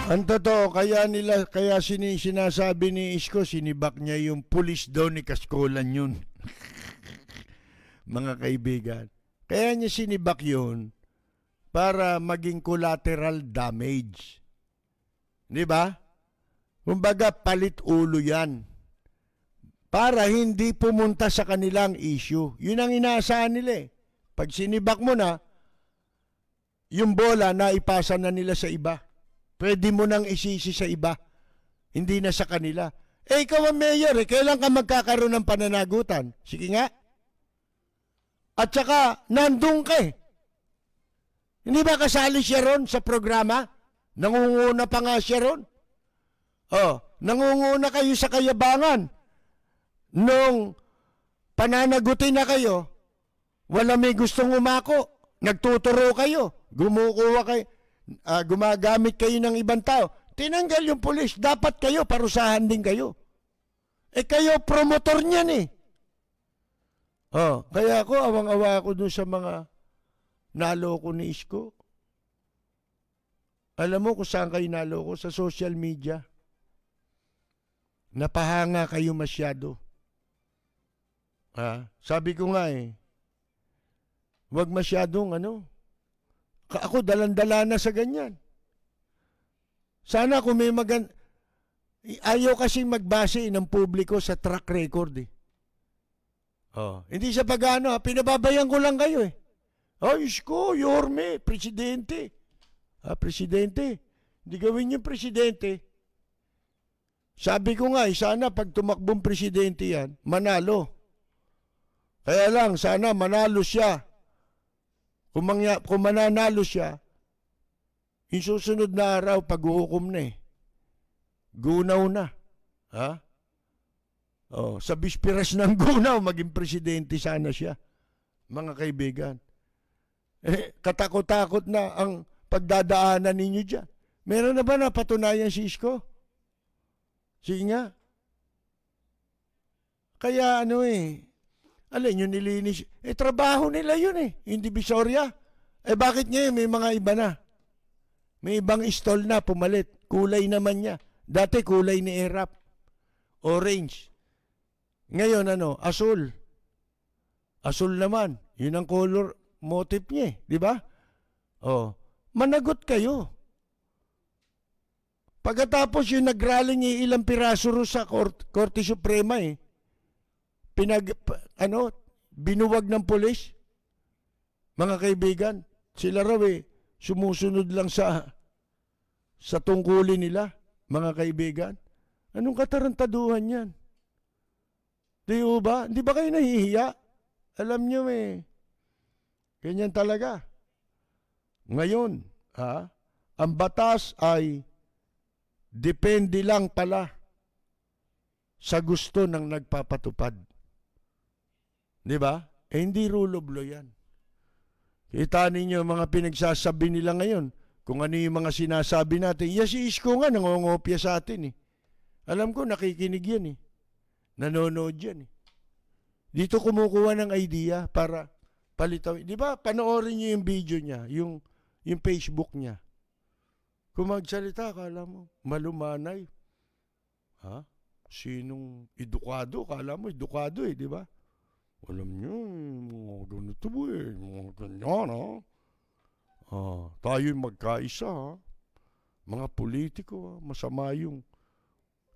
Ang totoo, kaya sinasabi ni Isko, sinibak niya yung pulis daw ni Kaskolan yun. Mga kaibigan. Kaya niya sinibak yun para maging collateral damage. Di ba? Kumbaga, palit ulo yan. Para hindi pumunta sa kanilang issue. Yun ang inaasahan nila eh. Pag sinibak mo na, yung bola na ipasa na nila sa iba. Pwede mo nang isisi sa iba. Hindi na sa kanila. Eh, ikaw ang mayor eh. Kailan ka magkakaroon ng pananagutan? Sige nga. At saka, nandun ka eh. Hindi ba kasali siya ron sa programa? Nangunguna pa nga siya ron. Oh, nangunguna kayo sa kayabangan. Nung pananagutin na kayo, wala may gustong umako. Nagtuturo kayo. Gumukuha kayo. Gumagamit kayo ng ibang tao. Tinanggal yung pulis. Dapat kayo, parusahan din kayo. Eh kayo, promotor niyan eh. Oh, kaya ako, awang-awa ako dun sa mga naloko ni Isko. Alam mo kung saan kayo naloko? Sa social media. Napahanga kayo masyado. Sabi ko nga eh, huwag masyadong ako dalan-dala na sa ganyan. Sana kung may ayaw kasing magbase ng publiko sa track record eh. Hindi siya pag-ano, pinababayan ko lang kayo eh. Isko, Yorme, presidente. Presidente, hindi gawin yung presidente. Sabi ko nga, sana pag tumakbong presidente yan, manalo. Kaya lang, sana manalo siya. Kung mananalo siya, yung susunod na araw, pag-uhukom na eh. Gunaw na. Sa bispiras ng gunaw, maging presidente sana siya. Mga kaibigan. Katakot-takot na ang pagdadaanan ninyo dyan. Meron na ba napatunayan si Isko? Sige nga. Kaya alin yung nilinis. Trabaho nila yun eh. Yung Divisoria. Bakit ngayon may mga iba na? May ibang stall na pumalit. Kulay naman niya. Dati kulay ni Erap. Orange. Ngayon asul. Asul naman. Yun ang color motif niya eh. Di ba? Managot kayo. Pagkatapos yung nagraling ilang piraso ro sa Korte Suprema eh. Binuwag ng pulis. Mga kaibigan, sila raw sumusunod lang sa tungkulin nila. Mga kaibigan, anong katarantaduhan yan? Di ba? Hindi ba kayo nahihiya? Alam nyo ganyan talaga. Ngayon, ang batas ay depende lang pala sa gusto ng nagpapatupad. Di ba? Hindi rule of law yan. Kita ninyo mga pinagsasabi nila ngayon, kung ano yung mga sinasabi natin. Si Isko nga nangongopya sa atin eh. Alam ko nakikinig yan eh. Nanonood yan eh. Dito kumukuha ng idea para palitaw. Di ba? Panoorin niyo yung video niya, yung Facebook niya. Kung magsalita, akala mo, malumanay. Sinong edukado? Akala mo, edukado eh, di ba? Alam niyo, mga ganito mga ganyan tayo'y magkaisa mga politiko masama yung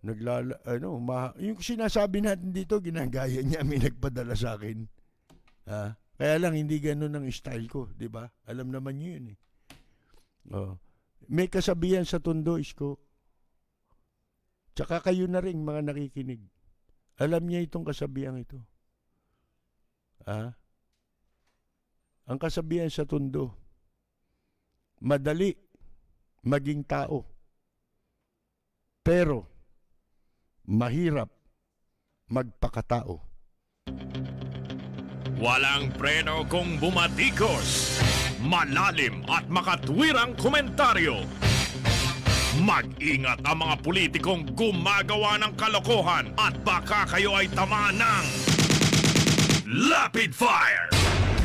yung sinasabi natin dito, ginagaya niya, may nagpadala sa akin. Kaya lang, hindi ganun ang style ko, di ba? Alam naman niyo yun eh. May kasabihan sa Tondo, Isko. Tsaka kayo na rin, mga nakikinig. Alam niya itong kasabihan ito. Ang kasabihan sa Tondo, madali maging tao. Pero, mahirap magpakatao. Walang preno kung bumatikos. Malalim at makatwirang komentaryo. Mag-ingat ang mga politikong gumagawa ng kalokohan at baka kayo ay tamaan ng Rapid Fire!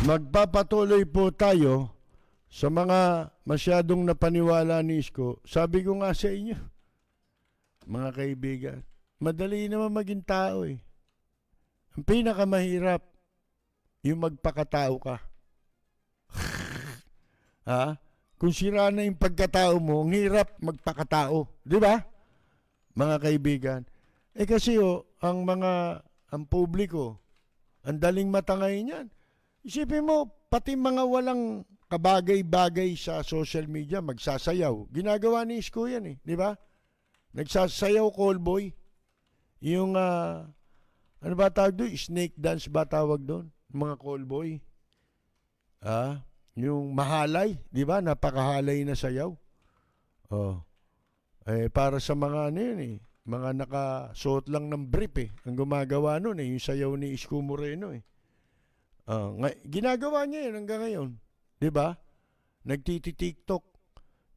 Magpapatuloy po tayo sa mga masyadong napaniwala ni Isko, sabi ko nga sa inyo, mga kaibigan, madali naman maging tao eh. Ang pinakamahirap, yung magpakatao ka. Ha? Kung sira na yung pagkatao mo, ang hirap magpakatao. Di ba? Mga kaibigan. Kasi ang publiko, ang daling matangay niyan. Isipin mo, pati mga walang kabagay-bagay sa social media, magsasayaw. Ginagawa ni Isko yan eh. Di ba? Nagsasayaw call boy. Yung, ano ba tawag doon? Snake dance ba tawag doon? Mga call boy. Yung mahalay, di ba? Napakahalay na sayaw. Oh. Para sa mga ano yun eh. Mga nakasuot lang ng brief eh. Ang gumagawa nun eh. Yung sayaw ni Isko Moreno eh. Ginagawa niya yun hanggang ngayon. Di ba? Nagtiti-TikTok.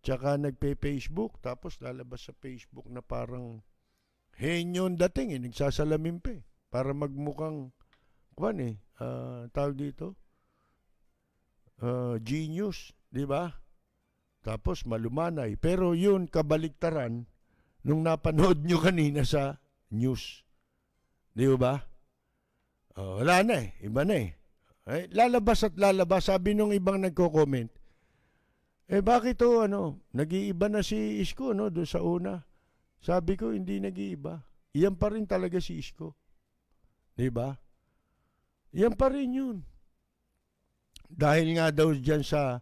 Tsaka nagpe-Facebook. Tapos lalabas sa Facebook na parang henyo dating eh. Nagsasalamin pa eh. Para magmukhang tawag dito? Genius. Di ba? Tapos malumanay. Pero yun, kabaliktaran nung napanood nyo kanina sa news. Di ba? Wala na eh. Iba na eh. Lalabas at lalabas. Sabi nung ibang nagko-comment, bakit nag-iiba na si Isko doon sa una? Sabi ko, hindi nag-iiba. Iyan pa rin talaga si Isko. Di ba? Iyan pa rin yun. Dahil nga daw dyan sa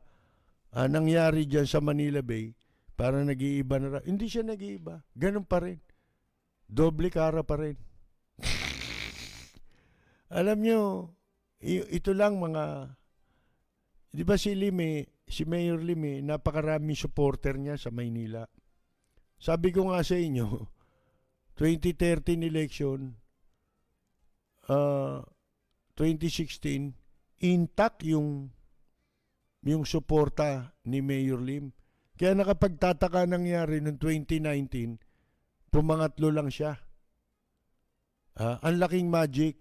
nangyari dyan sa Manila Bay, para nag-iiba na hindi siya nag-iiba. Ganun pa rin. Doble kara pa rin. Alam nyo, ito lang mga, di ba si Mayor Lime, napakaraming supporter niya sa Maynila. Sabi ko nga sa inyo, 2013 election, 2016, intact yung suporta ni Mayor Lim. Kaya nakapagtataka nangyari noong 2019, pumangatlo lang siya. Ang laking magic.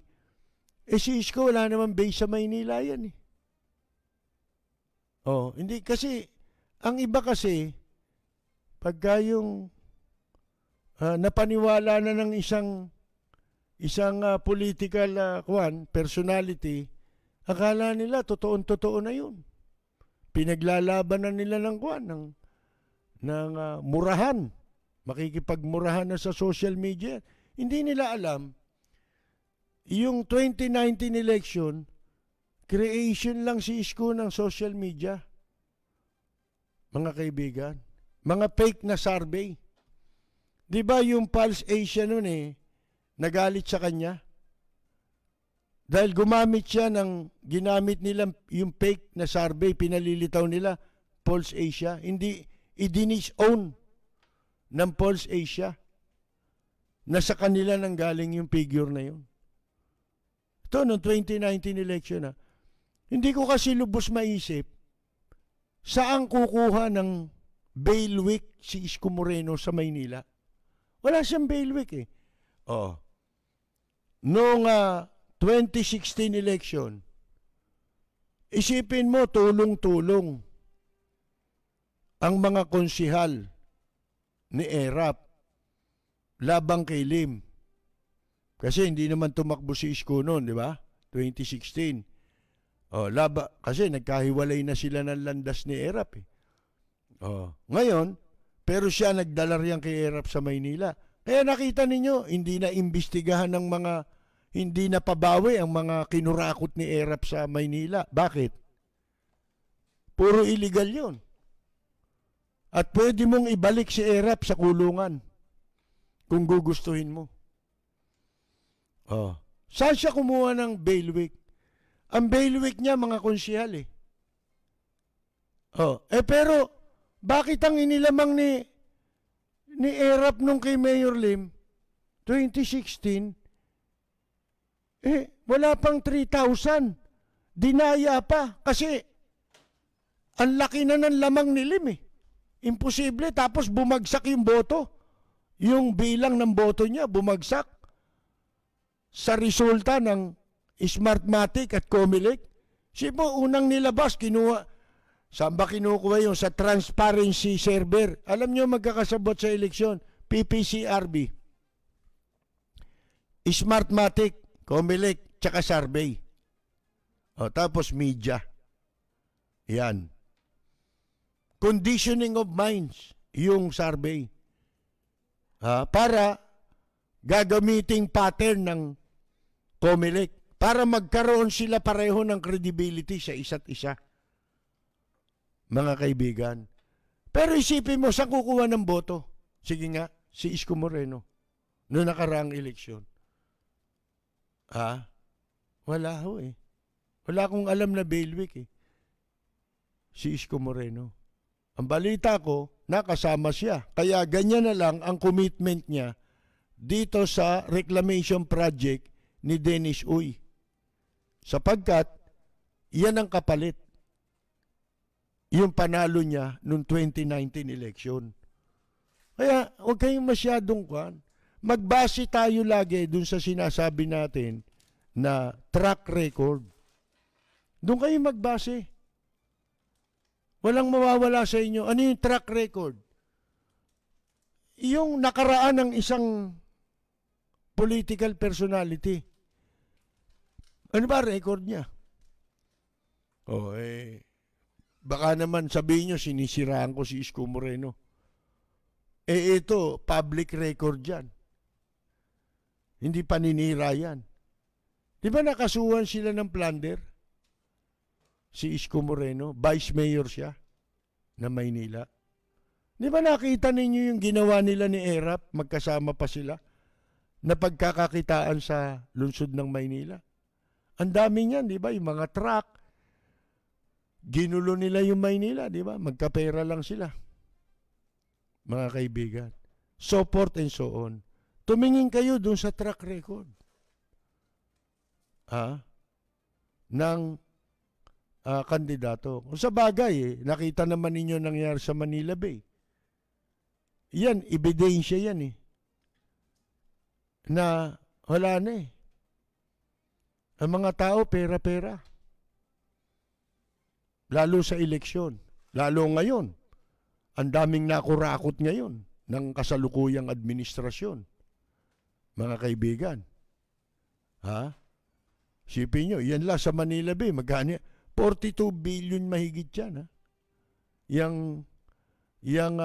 Si Isko wala naman base sa Maynila yan eh. Hindi kasi, ang iba kasi, pagka yung napaniwala na ng isang political personality, akala nila totoong-totoo na yun. Pinaglalaban na nila ng murahan. Makikipagmurahan na sa social media. Hindi nila alam, yung 2019 election, creation lang si Isko ng social media. Mga kaibigan. Mga fake na survey. Di ba yung Pulse Asia nun nagalit sa kanya? Dahil ginamit nila yung fake na survey, pinalilitaw nila, Pulse Asia. Hindi, i-dinis-own ng Pulse Asia. Nasa kanila nang galing yung figure na yun. Ito, noong 2019 election hindi ko kasi lubos maisip, saan kukuha ng bailiwick si Isko Moreno sa Maynila? Wala siyang bailiwick eh. Noong 2016 election, isipin mo, tulong-tulong ang mga konsihal ni ERAP labang kay Lim. Kasi hindi naman tumakbo si Isko noon, di ba? 2016. Kasi nagkahiwalay na sila ng landas ni ERAP eh. Ngayon, pero siya nagdala riyan kay ERAP sa Maynila. Kaya nakita ninyo, hindi na imbestigahan ng hindi na pabawi ang mga kinurakot ni ERAP sa Maynila. Bakit? Puro illegal yun. At pwede mong ibalik si ERAP sa kulungan kung gugustuhin mo. Saan siya kumuha ng bailiwick? Ang bailiwick niya, mga konsihal eh. Pero, bakit ang inilamang ni ERAP nung kay Mayor Lim, 2016, wala pang 3,000. Dinaya pa. Kasi, ang laki na ng lamang ni Lim eh. Imposible. Tapos bumagsak yung boto. Yung bilang ng boto niya, bumagsak. Sa resulta ng Smartmatic at Comelec. Sipo, unang nilabas, kinuha Saan ba kinukuha yun? Sa transparency server. Alam nyo magkakasabot sa eleksyon. PPCRB, Smartmatic, Comelec, tsaka survey. O, tapos media. Yan. Conditioning of minds, yung survey. Para gagamiting pattern ng Comelec para magkaroon sila pareho ng credibility sa isa't isa. Mga kaibigan. Pero isipin mo, saan kukuha ng boto? Sige nga, si Isko Moreno. Noong nakaraang eleksyon. Wala ho eh. Wala akong alam na bailiwick eh. Si Isko Moreno. Ang balita ko, nakasama siya. Kaya ganyan na lang ang commitment niya dito sa reclamation project ni Dennis Uy. Sapagkat, yan ang kapalit. Yung panalo niya noong 2019 election. Kaya, huwag kayong masyadong kwan. Magbase tayo lagi dun sa sinasabi natin na track record. Doon kayo magbase. Walang mawawala sa inyo. Ano yung track record? Yung nakaraan ng isang political personality. Ano ba record niya? Baka naman sabihin nyo, sinisiraan ko si Isko Moreno. Ito, public record yan. Hindi paninira yan. Di ba nakasuhan sila ng plunder? Si Isko Moreno, vice mayor siya na Maynila. Di ba nakita ninyo yung ginawa nila ni Erap, magkasama pa sila, na pagkakakitaan sa lungsod ng Maynila? Ang dami niyan, di ba? Yung mga truck, ginulo nila yung Maynila, di ba? Magkapera lang sila. Mga kaibigan. So forth and so on. Tumingin kayo dun sa track record. Ng kandidato. Kung sa bagay, nakita naman ninyo nangyari sa Manila Bay. Yan, ebidensya yan na wala na Ang mga tao, pera-pera. Lalo sa eleksyon. Lalo ngayon. Ang daming nakurakot ngayon ng kasalukuyang administrasyon. Mga kaibigan. Sipin nyo, yan lang sa Manila Bay, magkano 42 billion mahigit yan. Yang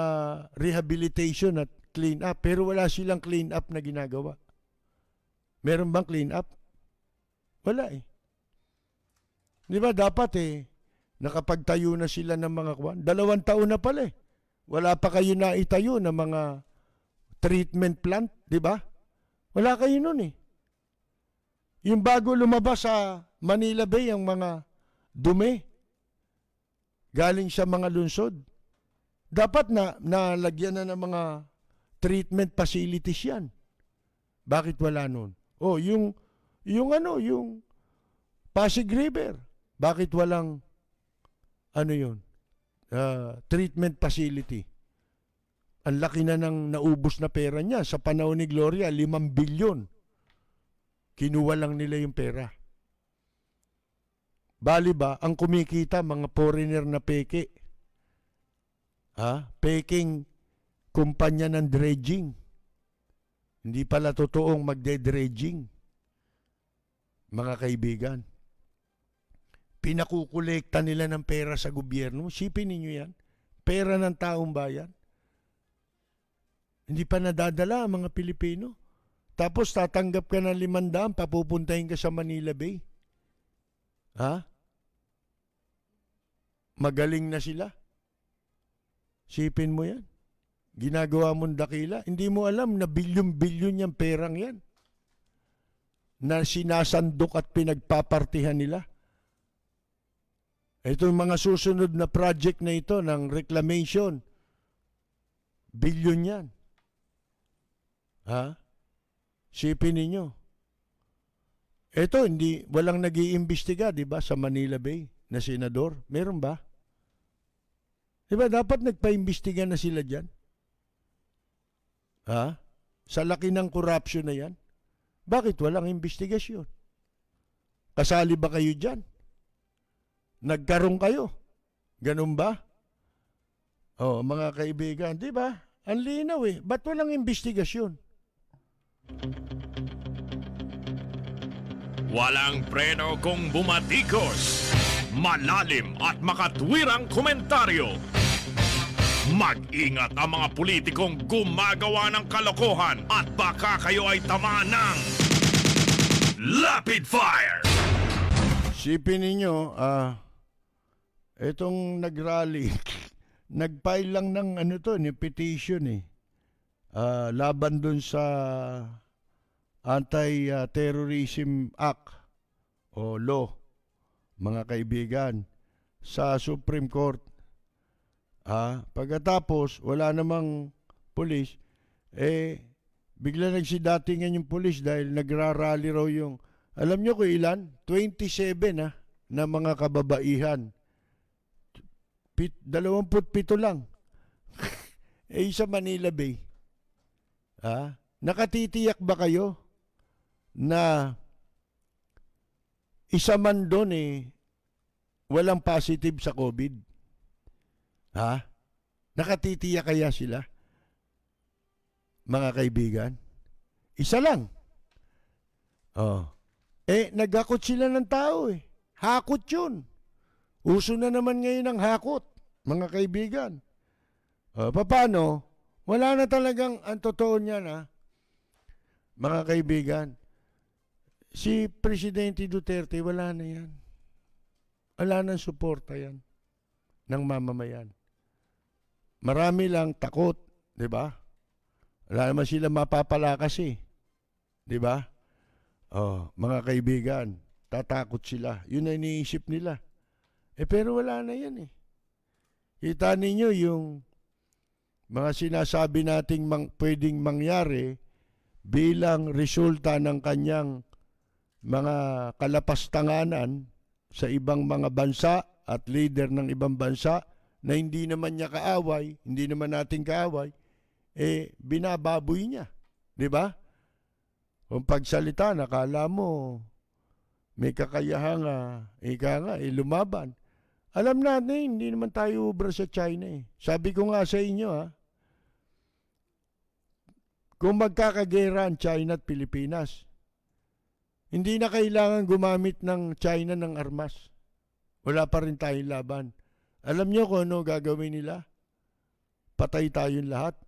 rehabilitation at clean up. Pero wala silang clean up na ginagawa. Meron bang clean up? Wala Di ba dapat nakapagtayo na sila ng mga 2 taon na pala Wala pa kayo na itayo ng mga treatment plant, di ba? Wala kayo nun Yung bago lumabas sa Manila Bay, ang mga dumi, galing sa mga lungsod, dapat na nalagyan na ng mga treatment facilities yan. Bakit wala nun? Yung Pasig River, bakit walang treatment facility? Ang laki na ng naubos na pera niya. Sa panahon ni Gloria, 5 bilyon. Kinuha lang nila yung pera. Bali ba, ang kumikita, mga foreigner na peke. Peking kumpanya ng dredging. Hindi pala totoong magde-dredging. Mga kaibigan. Pinakukolekta nila ng pera sa gobyerno. Sipin ninyo yan. Pera ng taong bayan. Hindi pa nadadala ang mga Pilipino. Tapos tatanggap ka ng 500, papupuntahin ka sa Manila Bay. Magaling na sila. Sipin mo yan. Ginagawa mong dakila. Hindi mo alam na bilyon-bilyon yung perang yan. Na sinasandok at pinagpapartihan nila. Ito yung mga susunod na project na ito ng reclamation. Bilyon yan. Sipin ninyo. Ito, walang nag-iimbestiga, di ba, sa Manila Bay na senador. Meron ba? Di ba, dapat nagpa-imbestiga na sila dyan? Sa laki ng corruption na yan? Bakit walang investigasyon? Kasali ba kayo dyan? Nagkaroon kayo Ganun ba? Oh, mga kaibigan, di ba? Ang linaw eh. Ba't walang investigasyon? Walang preno kung bumatikos. Malalim at makatwirang komentaryo. Mag-ingat ang mga politikong gumagawa ng kalokohan at baka kayo ay tamaan ng Rapid Fire! Sipin ninyo, itong nag-rally, nag-file lang ng petition eh. Laban dun sa Anti-Terrorism Act o law, mga kaibigan, sa Supreme Court. Pagkatapos, wala namang pulis, bigla nagsidatingan yung pulis dahil nagrarally raw yung, alam nyo ko ilan? 27 na mga kababaihan. 27 lang. Sa Manila Bay. Nakatitiyak ba kayo na isa man doon walang positive sa COVID? Nakatitiyak kaya sila? Mga kaibigan? Isa lang. Naghakot sila ng tao eh. Hakot yun. Uso na naman ngayon ang hakot, mga kaibigan. Paano? Wala na talagang ang totoo niyan, mga kaibigan. Si Presidente Duterte, wala na yan. Wala nang suporta yan ng mamamayan. Marami lang takot, di ba? Wala naman sila mapapalakas eh. Di ba? Mga kaibigan, tatakot sila. Yun ang iniisip nila. Pero wala na yan eh. Kita ninyo yung mga sinasabi nating pwedeng mangyari bilang resulta ng kanyang mga kalapastanganan sa ibang mga bansa at leader ng ibang bansa na hindi naman niya kaaway, hindi naman natin kaaway, binababoy niya. Di ba? Kung pagsalita, nakala mo may kakayahang lumaban. Alam natin, hindi naman tayo ubra sa China eh. Sabi ko nga sa inyo kung magkakagera ang China at Pilipinas, hindi na kailangan gumamit ng China ng armas. Wala pa rin tayong laban. Alam nyo kung ano gagawin nila? Patay tayong lahat.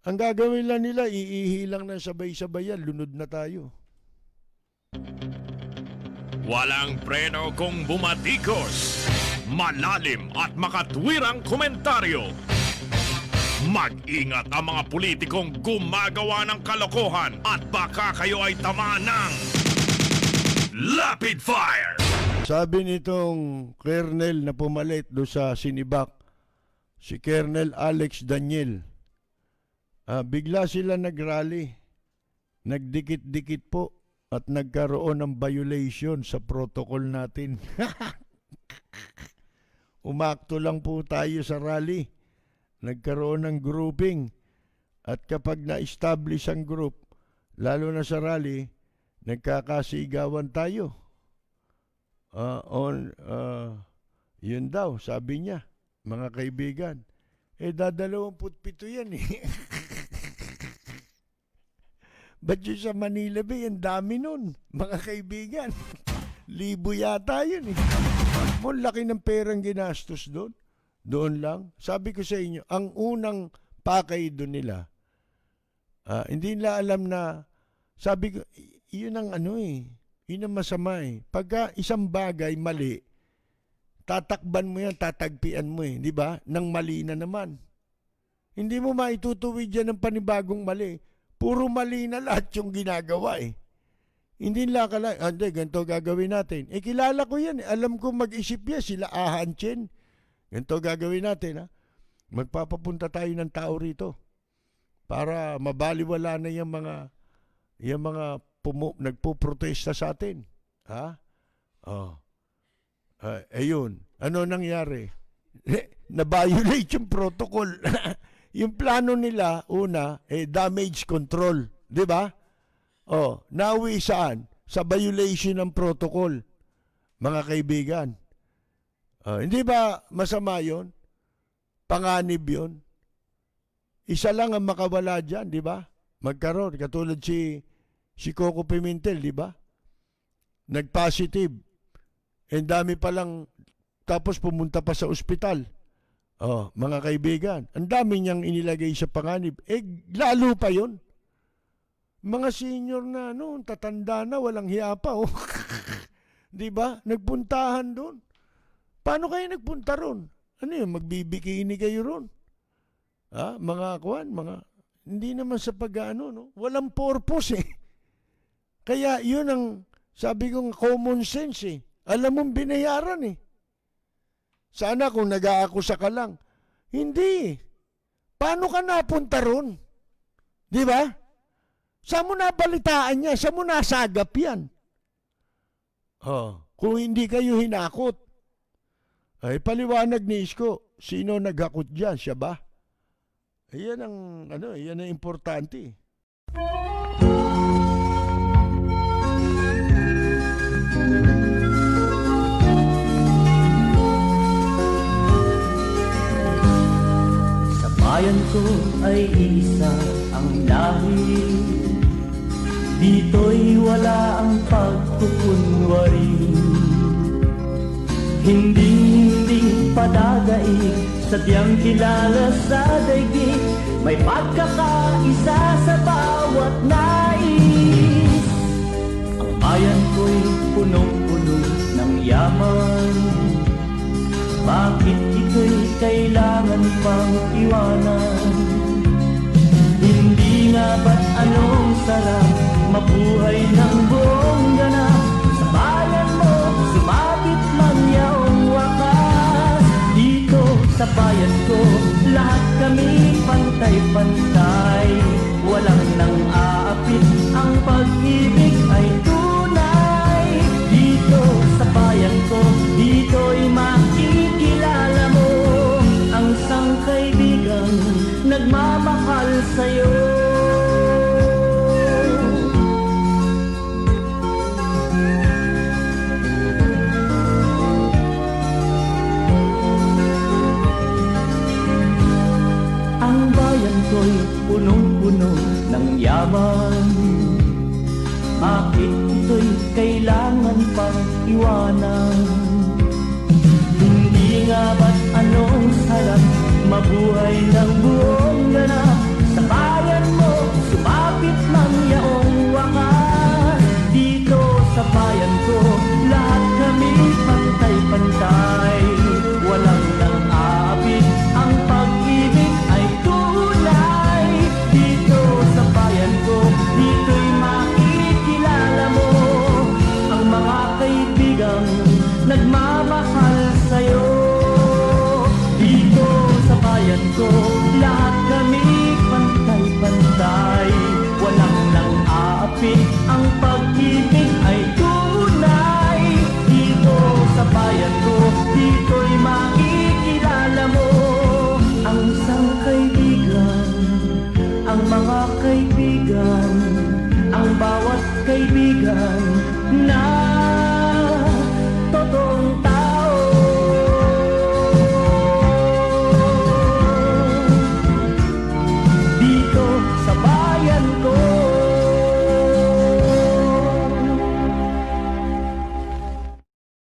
Ang gagawin lang nila, iihilang ng sabay-sabayan, lunod na tayo. Walang preno kung bumatikos. Malalim at makatwirang komentaryo. Mag-ingat ang mga politikong gumagawa ng kalokohan at baka kayo ay tamaan ng Rapid Fire! Sabi nitong Colonel na pumalit do sa Sinibak, si Colonel Alex Daniel, bigla sila nagrally, nagdikit-dikit po at nagkaroon ng violation sa protocol natin. Umakto lang po tayo sa rally. Nagkaroon ng grouping at kapag na-establish ang group, lalo na sa rally, nagkakasigawan tayo. Yun daw, sabi niya, mga kaibigan. 27 yan eh. Ba't yun sa Manila Bay, ang dami nun, mga kaibigan. Libo yata yun eh. Laki ng perang ginastos doon. Doon lang. Sabi ko sa inyo, ang unang pakay doon nila, hindi nila alam na, sabi ko, yun ang yun ang masama eh. Pagka isang bagay mali, tatakban mo yan, tatagpian mo di ba? Nang mali na naman. Hindi mo maitutuwid yan ng panibagong mali. Puro mali na lahat yung ginagawa eh. Hindi nila ganito gagawin natin. Kilala ko yan. Alam ko mag-isip yan. Sila Ahan Chen. Ganito gagawin natin Magpapapunta tayo ng tao rito para mabaliwala na yung mga nagpo-protesta sa atin. Ayun. Ano nangyari? Na-violate yung protocol. Yung plano nila, una, damage control. Di ba? Nawi saan? Sa violation ng protocol. Mga kaibigan. Hindi ba masama yon? Panganib yon? Isa lang ang makawala dyan, di ba? Magkaroon, katulad si Coco Pimentel, di ba? Nag-positive. And dami palang, tapos pumunta pa sa ospital. Mga kaibigan, ang dami niyang inilagay sa panganib. Lalo pa yon. Mga senior na, tatanda na, walang hiya pa, oh. Di ba? Nagpuntahan doon. Paano kayo nagpunta ron? Ano yun, magbibikini kayo ron? Mga hindi naman sa pag-ano, no? Walang purpose, eh. Kaya yun ang, sabi kong common sense, eh. Alam mong binayaran, eh. Sana kung nag-aakusa ka lang. Hindi. Paano ka napunta ron? Di ba? Saan mo nabalitaan niya? Saan mo nasagap yan? Kung hindi kayo hinakot. Ay, paliwanag ni Isko. Sino naghakot dyan? Siya ba? Yan ang importante. Sa bayan ko ay isa ang lahi, dito'y wala ang pagkukunwari. Hindi padadaig, sadyang kilala sa daigdig, may pagkakaisa sa bawat nais. Ang bayan ko'y punong-puno ng yaman, bakit ito'y kailangan pang iwanan? Hindi nga ba't anong sarap mabuhay ng buong ganap? Sa bayan mo, sumabit man yaong wakas. Dito sa bayan ko, lahat kami pantay-pantay. Walang nang aapit, ang pag-ibig ay tunay. Dito sa bayan ko, dito'y makikilala mo ang isang kaibigang nagmamahal sa'yo. Ang bayan ko'y punong-puno ng yaman, bakit ito'y kailangan pang iwanan? Hindi nga ba't anong sarap mabuhay ng buong ganap? Sa bayan mo, sumapit man yaong wakas. Dito sa bayan ko, lahat kami pantay-pantay. Walang nang aapit, ang pag-ibig ay tunay. Dito sa bayan ko, dito'y makikilala mo ang mga kaibigang nagmamahal sa'yo. Dito sa bayan ko, lahat kami pantay-pantay. Walang nang aapit, ang pag-ibig ay tunay. Dito sa bayan ko, dito'y makikilala mo ang isang kaibigan, ang mga kaibigan, ang bawat kaibigan